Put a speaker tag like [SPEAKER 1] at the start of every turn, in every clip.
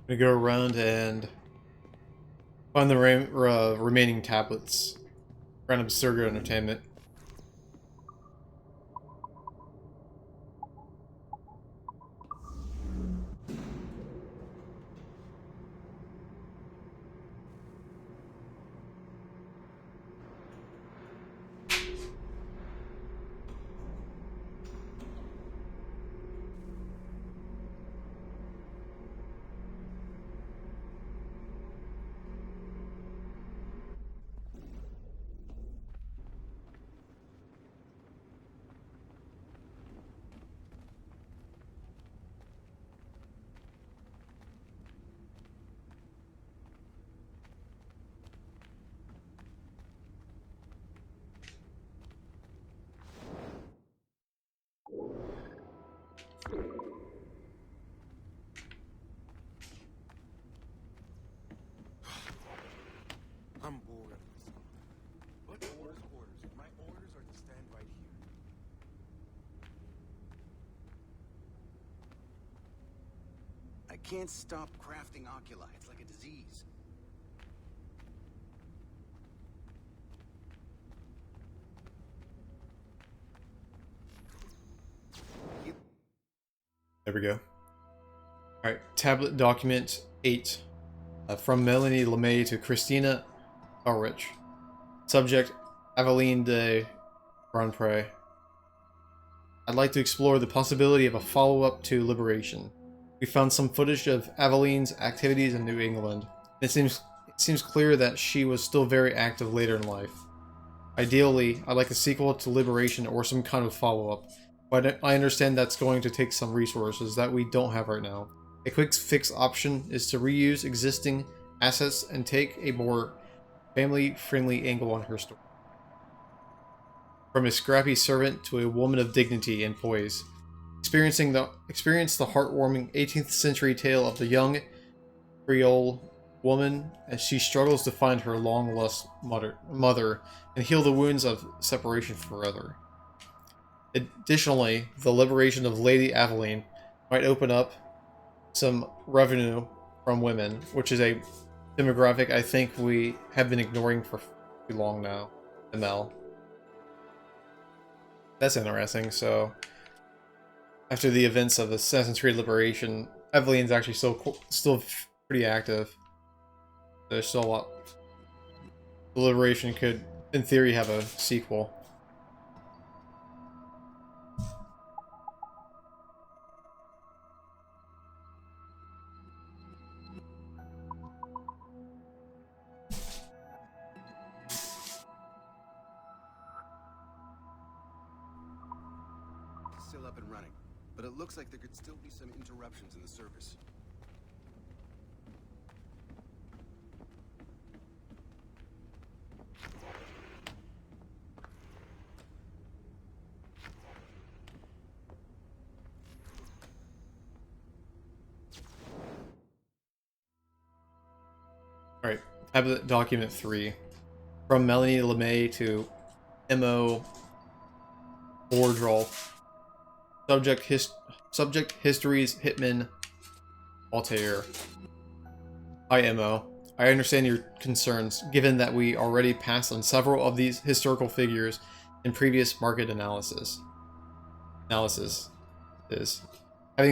[SPEAKER 1] I'm gonna go around and find the remaining tablets. Random Absurga Entertainment.
[SPEAKER 2] I'm bored of this. What orders? My orders are to stand right here. I can't stop crafting oculi. It's like a disease.
[SPEAKER 1] There we go. Alright, tablet document 8. From Melanie LeMay to Christina Ulrich. Subject, Aveline de Grandpré. I'd like to explore the possibility of a follow-up to Liberation. We found some footage of Aveline's activities in New England. It seems clear that she was still very active later in life. Ideally, I'd like a sequel to Liberation or some kind of follow-up, but I understand that's going to take some resources that we don't have right now. A quick fix option is to reuse existing assets and take a more family-friendly angle on her story. From a scrappy servant to a woman of dignity and poise. Experience the heartwarming 18th century tale of the young Creole woman as she struggles to find her long-lost mother and heal the wounds of separation forever. Additionally, the liberation of Lady Aveline might open up some revenue from women, which is a demographic I think we have been ignoring for too long now. ML. That's interesting. So, after the events of Assassin's Creed Liberation, Eveline's actually still pretty active. There's still a lot. The Liberation could, in theory, have a sequel.
[SPEAKER 2] Still up and running, but it looks like there could still be some interruptions in the service.
[SPEAKER 1] Alright, tablet document 3. From Melanie LeMay to M.O. Bordrol. Subject Histories Hitman Altair. Hi M.O. I understand your concerns, given that we already passed on several of these historical figures in previous market analysis. Having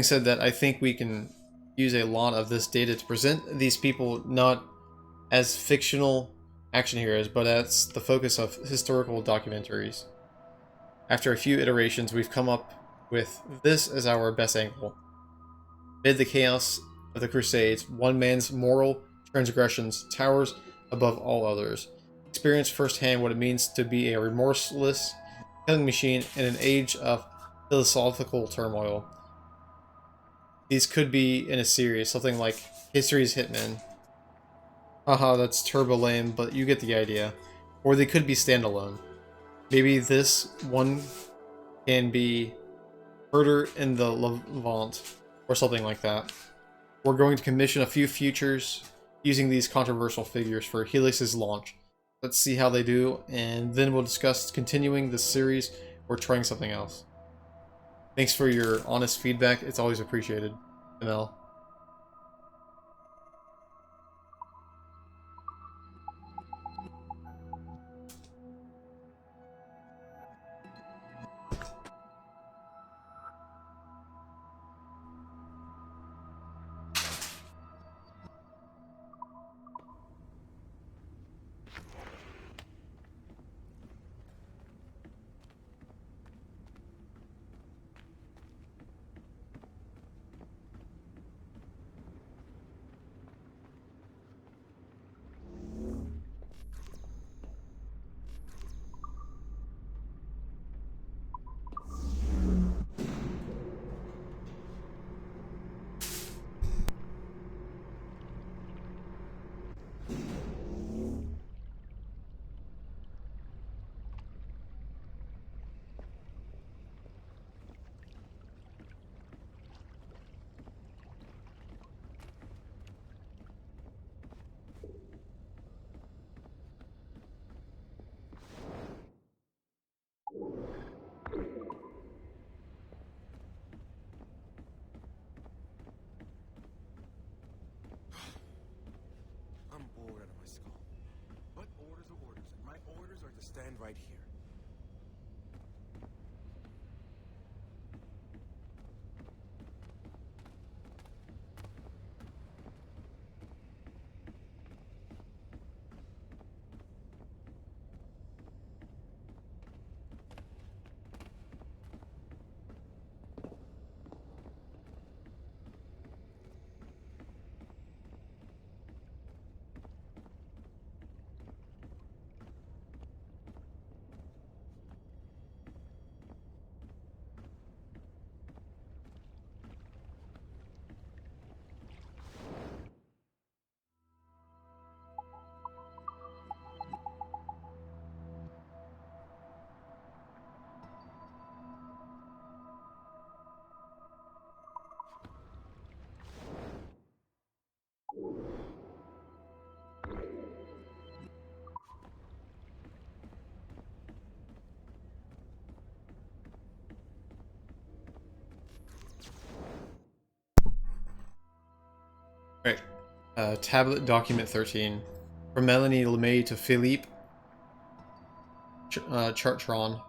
[SPEAKER 1] said that, I think we can use a lot of this data to present these people not as fictional action heroes, but as the focus of historical documentaries. After a few iterations, we've come up with this as our best angle. Amid the chaos of the Crusades, one man's moral transgressions towers above all others. Experience firsthand what it means to be a remorseless killing machine in an age of philosophical turmoil. These could be in a series, something like History's Hitman. Haha, that's turbo lame, but you get the idea. Or they could be standalone. Maybe this one can be Murder in the Levant, or something like that. We're going to commission a few futures using these controversial figures for Helix's launch. Let's see how they do, and then we'll discuss continuing this series or trying something else. Thanks for your honest feedback, it's always appreciated. ML.
[SPEAKER 2] stand right here.
[SPEAKER 1] Right. Tablet document 13. From Melanie LeMay to Philippe Chartron.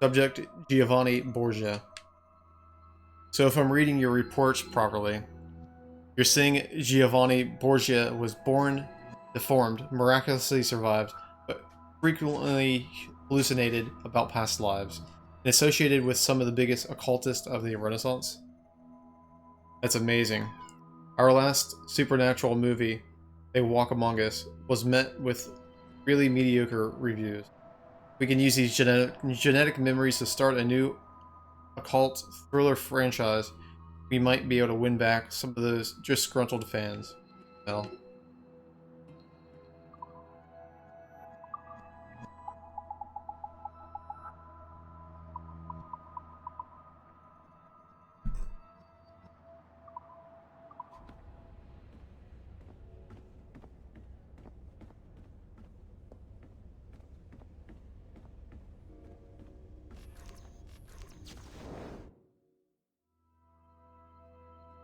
[SPEAKER 1] Subject Giovanni Borgia. So if I'm reading your reports properly, you're saying Giovanni Borgia was born deformed, miraculously survived, but frequently hallucinated about past lives, and associated with some of the biggest occultists of the Renaissance? That's amazing. Our last supernatural movie, A Walk Among Us, was met with really mediocre reviews. We can use these genetic memories to start a new occult thriller franchise. We might be able to win back some of those disgruntled fans. Well,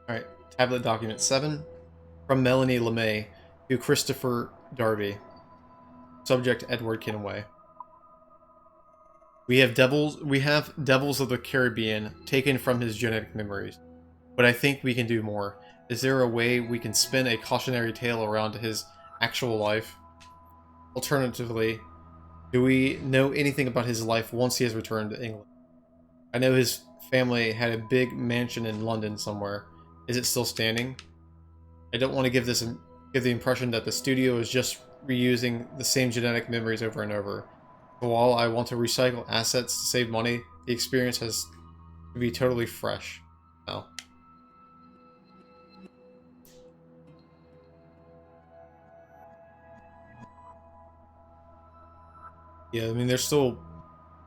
[SPEAKER 1] alright. Tablet document 7. From Melanie LeMay to Christopher Darby. Subject Edward Kenway. We have Devils of the Caribbean taken from his genetic memories, but I think we can do more. Is there a way we can spin a cautionary tale around his actual life? Alternatively, do we know anything about his life once he has returned to England? I know his family had a big mansion in London somewhere. Is it still standing? I don't want to give the impression that the studio is just reusing the same genetic memories over and over. But while I want to recycle assets to save money, the experience has to be totally fresh. No. Yeah, I mean, there's still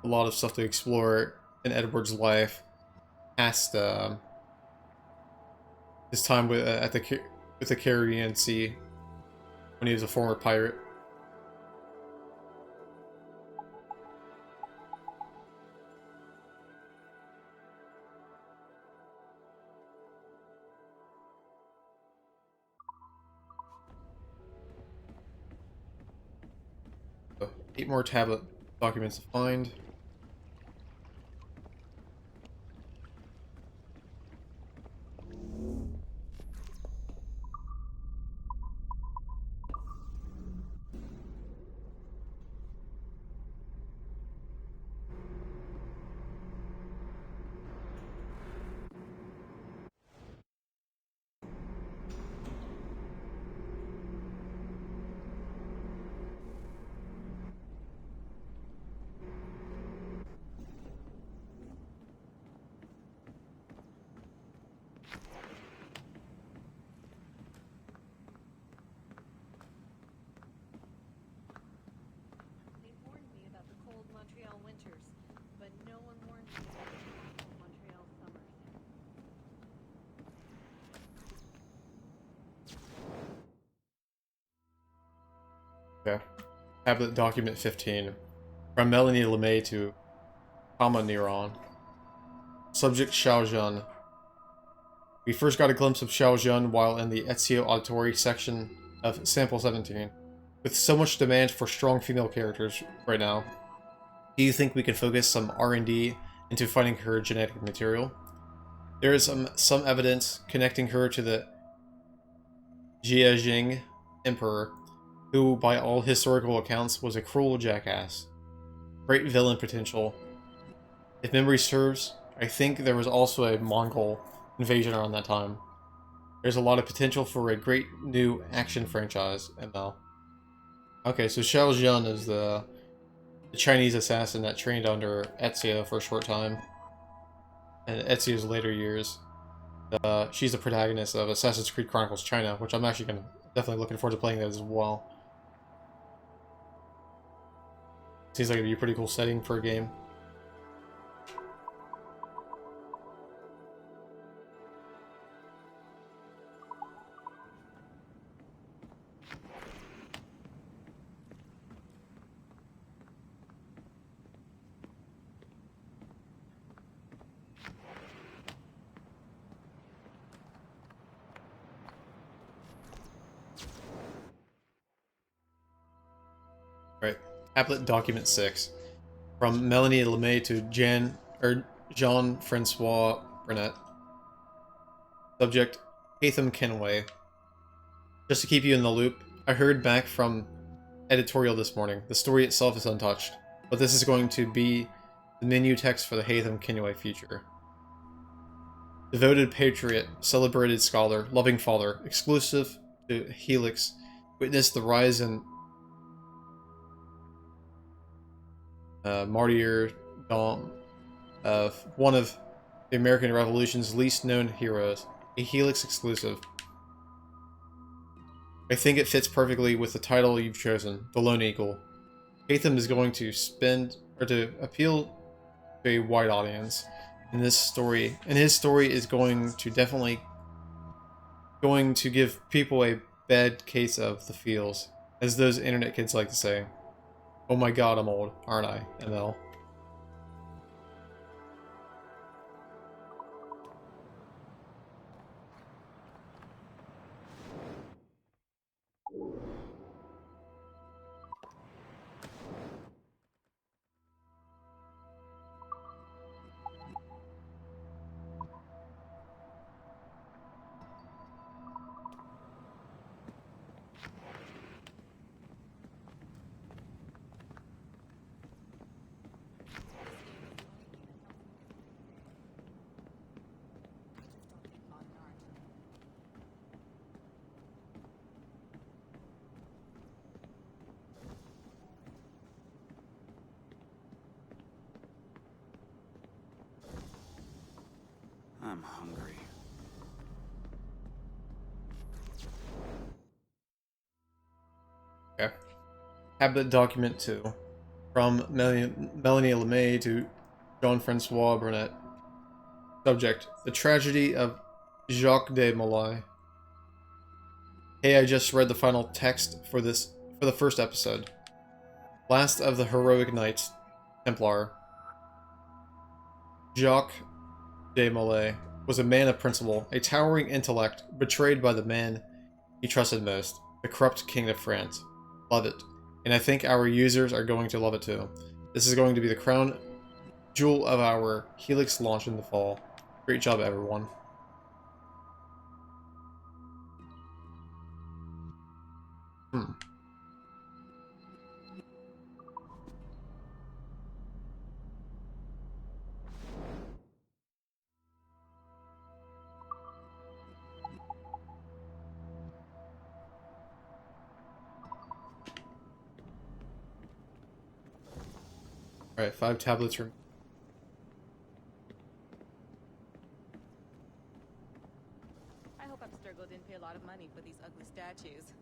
[SPEAKER 1] a lot of stuff to explore in Edward's life past his time with with the Caribbean Sea when he was a former pirate. So, 8 more tablet documents to find.
[SPEAKER 3] They warned me about the cold Montreal winters, but no one warned me about the cold Montreal summers.
[SPEAKER 1] Okay. Tablet document 15. From Melanie LeMay to Kama Neuron. Subject Xiaojun. We first got a glimpse of Xiaojun while in the Ezio Auditory section of Sample 17. With so much demand for strong female characters right now, do you think we can focus some R&D into finding her genetic material? There is some evidence connecting her to the Jiajing Emperor, who by all historical accounts was a cruel jackass. Great villain potential. If memory serves, I think there was also a Mongol invasion around that time. There's a lot of potential for a great new action franchise, ML. Okay, so Xiao Zhan is the Chinese assassin that trained under Ezio for a short time. In Ezio's later years. She's the protagonist of Assassin's Creed Chronicles China, which I'm actually definitely looking forward to playing that as well. Seems like it'd be a pretty cool setting for a game. Right. Tablet Document 6. From Melanie LeMay to Jean-Francois Burnett. Subject, Hatham Kenway. Just to keep you in the loop, I heard back from editorial this morning. The story itself is untouched, but this is going to be the menu text for the Hatham Kenway feature. Devoted patriot, celebrated scholar, loving father, exclusive to Helix, witnessed the rise and martyrdom of one of the American Revolution's least known heroes, a Helix exclusive. I think it fits perfectly with the title you've chosen, The Lone Eagle. Hatham is going to appeal to a wide audience in this story, and his story is going to give people a bad case of the feels, as those internet kids like to say. Oh my god, I'm old, aren't I, ML?
[SPEAKER 2] I'm hungry.
[SPEAKER 1] Okay. Tablet Document 2. From Melanie LeMay to Jean-Francois Burnett. Subject, The Tragedy of Jacques de Molay. Hey, I just read the final text for the first episode. Last of the heroic knights, Templar. Jacques de Molay was a man of principle, a towering intellect, betrayed by the man he trusted most, the corrupt king of France. Love it. And I think our users are going to love it too. This is going to be the crown jewel of our Helix launch in the fall. Great job, everyone. Alright, 5 tablets remain.
[SPEAKER 4] I hope Abstergo didn't pay a lot of money for these ugly statues.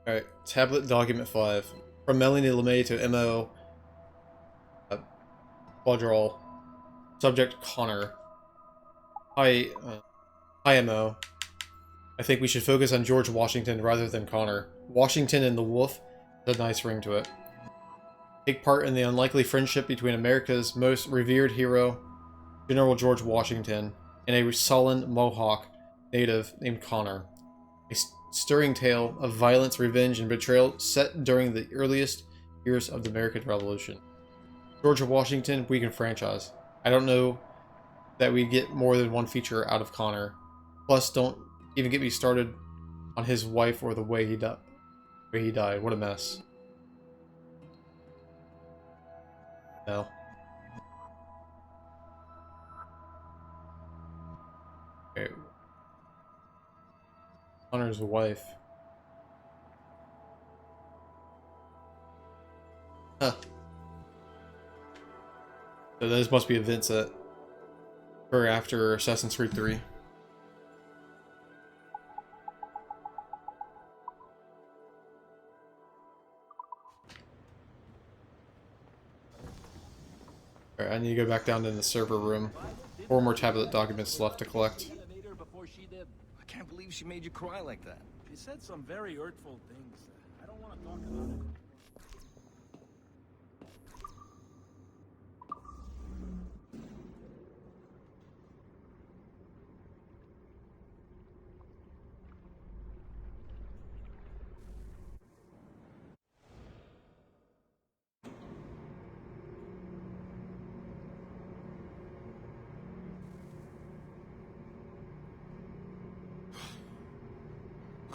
[SPEAKER 1] Alright, tablet document 5. From Melanie LeMay to MO Quadral. Subject Connor. Hi MO. I think we should focus on George Washington rather than Connor. Washington and the Wolf has a nice ring to it. Take part in the unlikely friendship between America's most revered hero, General George Washington, and a sullen Mohawk native named Connor. A stirring tale of violence, revenge, and betrayal set during the earliest years of the American Revolution. George Washington, we can franchise. I don't know that we get more than one feature out of Connor. Plus, don't even get me started on his wife or the way he died. What a mess. No. Okay. Connor's wife. Huh. So those must be events that occur after Assassin's Creed 3. Alright, I need to go back down to the server room. 4 more tablet documents left to collect.
[SPEAKER 2] I can't believe she made you cry like that.
[SPEAKER 5] She said some very hurtful things. I don't want to talk about it.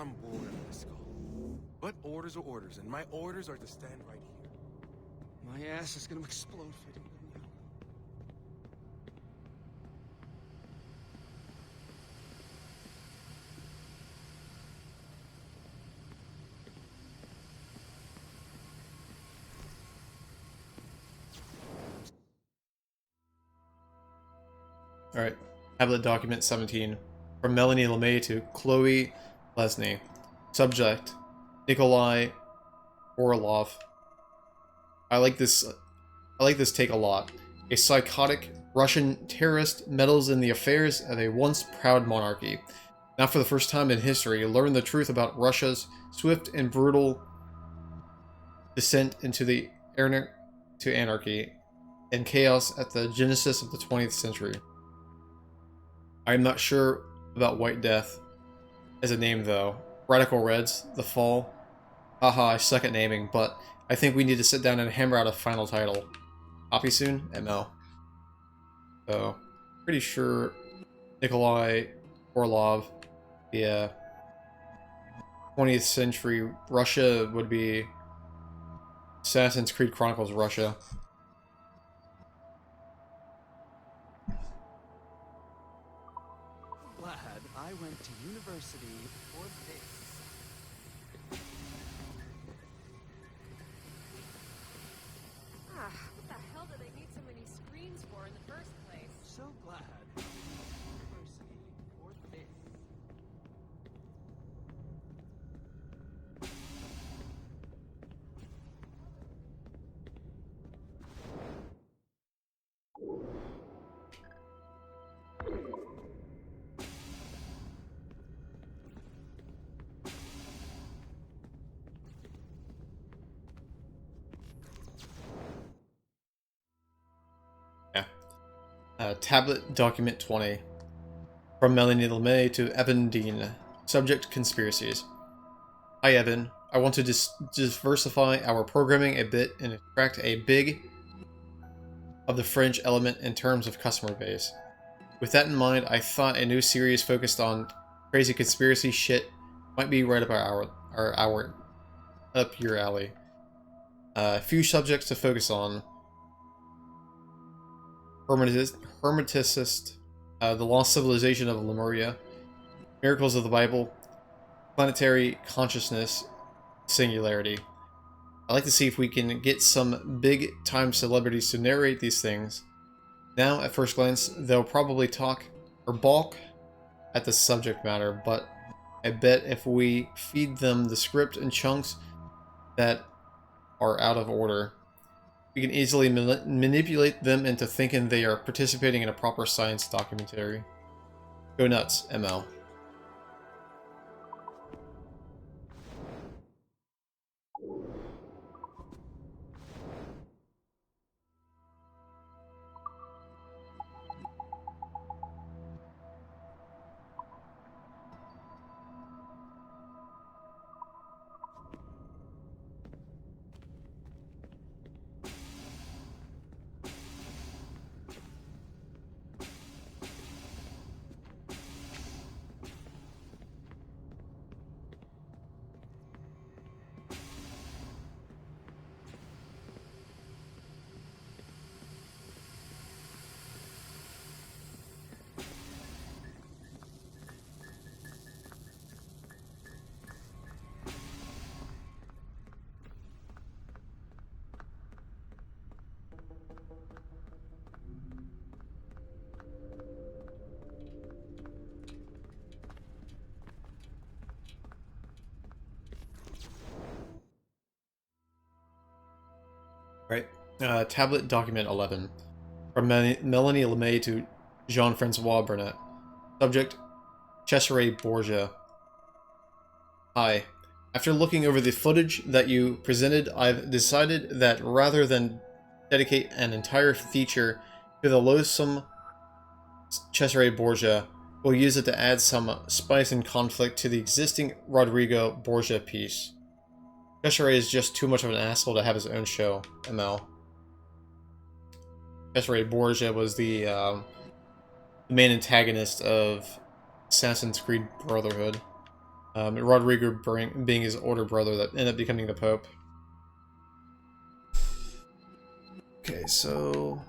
[SPEAKER 2] I'm bored of this skull. But orders are orders, and my orders are to stand right here. My ass is gonna explode fitting you.
[SPEAKER 1] Alright, tablet document 17. From Melanie LeMay to Chloe Lesney. Subject, Nikolai Orlov. I like this take a lot. A psychotic Russian terrorist meddles in the affairs of a once proud monarchy. Now for the first time in history, learn the truth about Russia's swift and brutal descent into the anarchy and chaos at the genesis of the 20th century. I'm not sure about White Death as a name though. Radical Reds, The Fall. Haha, I suck at naming, but I think we need to sit down and hammer out a final title. Copy soon? ML. So, pretty sure Nikolai Orlov, the 20th century Russia would be Assassin's Creed Chronicles Russia.
[SPEAKER 5] Glad I went to university for this.
[SPEAKER 3] What the hell do they need so many screens for in the first place?
[SPEAKER 5] So glad I went to university for this.
[SPEAKER 1] Tablet document 20. From Melanie LeMay to Evan Dean. Subject, conspiracies. Hi Evan, I want to diversify our programming a bit and attract a big of the French element in terms of customer base. With that in mind, I thought a new series focused on crazy conspiracy shit might be right up up your alley. A few subjects to focus on. Hermeticist, the lost civilization of Lemuria, miracles of the Bible, planetary consciousness, singularity. I'd like to see if we can get some big-time celebrities to narrate these things. Now, at first glance, they'll probably talk or balk at the subject matter, but I bet if we feed them the script in chunks that are out of order, we can easily manipulate them into thinking they are participating in a proper science documentary. Go nuts, ML. Right. Tablet document 11. From Melanie LeMay to Jean-Francois Burnett. Subject, Cesare Borgia. Hi. After looking over the footage that you presented, I've decided that rather than dedicate an entire feature to the loathsome Cesare Borgia, we'll use it to add some spice and conflict to the existing Rodrigo Borgia piece. Cesare is just too much of an asshole to have his own show, ML. Cesare Borgia was the main antagonist of Assassin's Creed Brotherhood. Rodrigo being his older brother that ended up becoming the Pope. Okay, so...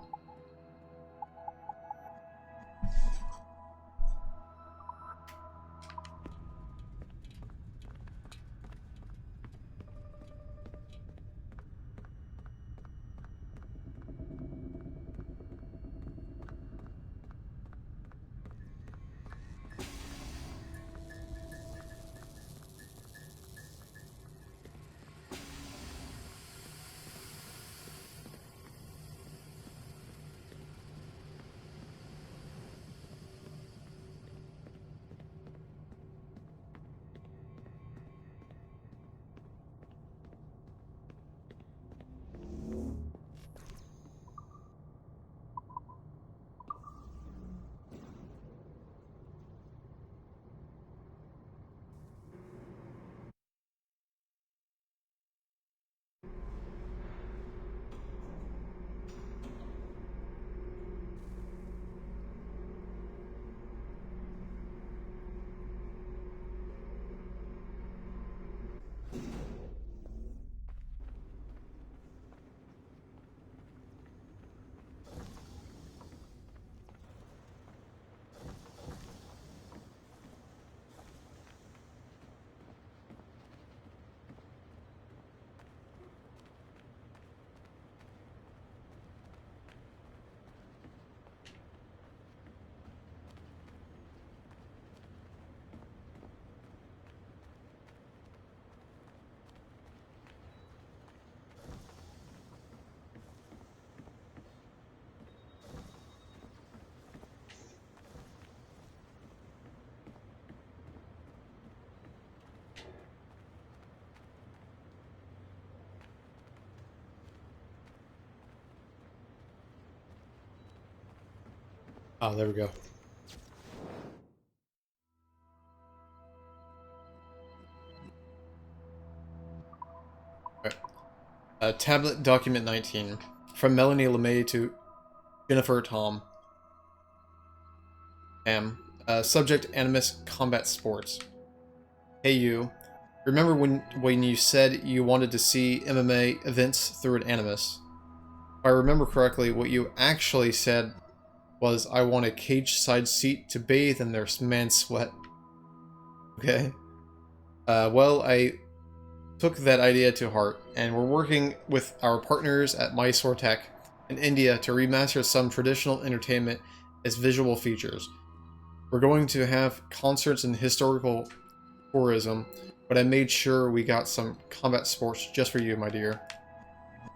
[SPEAKER 1] Oh, there we go. Alright. Tablet document 19. From Melanie LeMay to Jennifer Tom. Subject, Animus Combat Sports. Hey you. Remember when you said you wanted to see MMA events through an Animus? If I remember correctly, what you actually said was, I want a cage-side seat to bathe in their man sweat. Okay. Well, I took that idea to heart, and we're working with our partners at Mysore Tech in India to remaster some traditional entertainment as visual features. We're going to have concerts and historical tourism, but I made sure we got some combat sports just for you, my dear.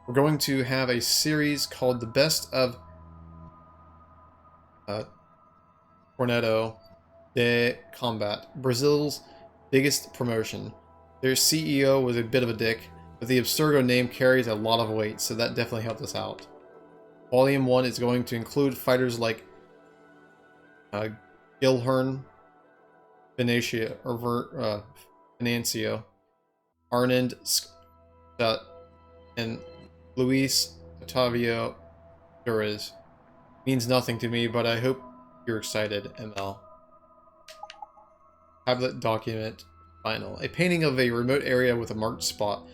[SPEAKER 1] We're going to have a series called The Best of Corneto de Combat, Brazil's biggest promotion. Their CEO was a bit of a dick, but the Abstergo name carries a lot of weight, so that definitely helped us out. Volume 1 is going to include fighters like Gilhern, Venancio, Arnand Scott, and Luis Otavio Durez. Means nothing to me, but I hope you're excited, ML. Tablet document final. A painting of a remote area with a marked spot.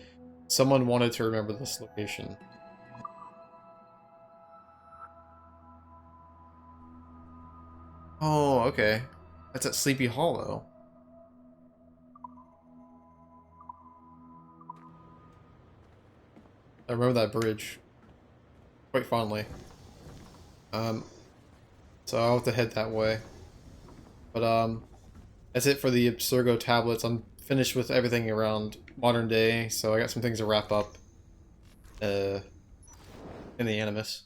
[SPEAKER 1] Someone wanted to remember this location. Oh, okay. That's at Sleepy Hollow. I remember that bridge quite fondly. So I'll have to head that way. But that's it for the Abstergo tablets. I'm finished with everything around modern day, so I got some things to wrap up in the Animus.